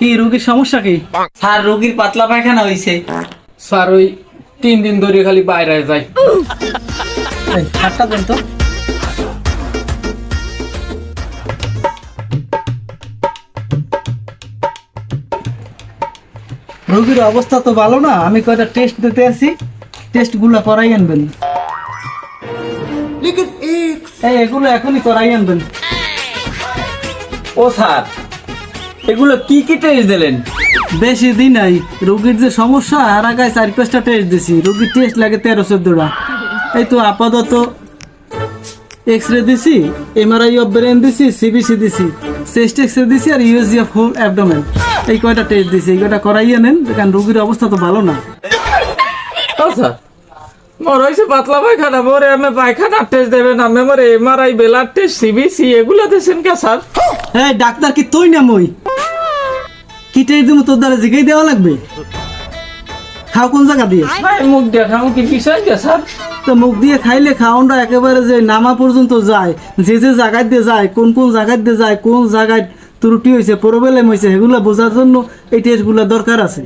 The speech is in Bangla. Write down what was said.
কি রোগীর সমস্যা কি? স্যার রোগীর পাতলা পায়খানা হইছে। স্যার ওই 3 দিন ধরে খালি বাইরে যায়। এই হাতটা দেন তো। রোগীর অবস্থা তো ভালো না, আমি কয়টা টেস্ট দিতে আসি, টেস্ট গুলো করাই আনবেন। এই এগুলো এখনই করাই আনবেন। ও স্যার এগুলো কি কি টেস্ট দিলেন? বেশি দিন নাই, রোগীর যে সমস্যা আর আগায় 4-5টা টেস্ট দিছি, রোগীর টেস্ট লাগে 13-14টা। এই তো আপাতত এক্স-রে দিছি, এমআরআই অফ ব্রেন দিছি, সিবিসি দিছি, চেস্ট এক্স-রে দিছি আর ইউএসজি অফ হোল অ্যাবডোমেন। এই কয়টা টেস্ট দিছি, এই কয়টা করাইয়া নেন, কারণ রোগীর অবস্থা তো ভালো না। ও স্যার মোর হয়েছে পাতলা পায়খানা, মোরে আমি পায়খানা টেস্ট দেবেন, আমি মোর এমআরআই ব্লাড টেস্ট সিবিসি এগুলো দিয়েছেন কে স্যার? হ্যাঁ ডাক্তার কি তুই না মই? কি টেস্ট দিব তোর দ্বারা জিগাই দেওয়া লাগবে? খাও কোন জায়গা দিয়ে? ভাই মুখ দেখাও কি বিষয় কে স্যার? তো মুখ দিয়ে খাইলে খাওয়ানটা একেবারে যে নামা পর্যন্ত যায়, যে যে জায়গায় দিয়ে যায়, কোন কোন জায়গায় দিয়ে যায়, কোন জায়গায় ত্রুটি হয়েছে, প্রবলেম হয়েছে, সেগুলো বোঝার জন্য এই টেস্টগুলো দরকার আছে।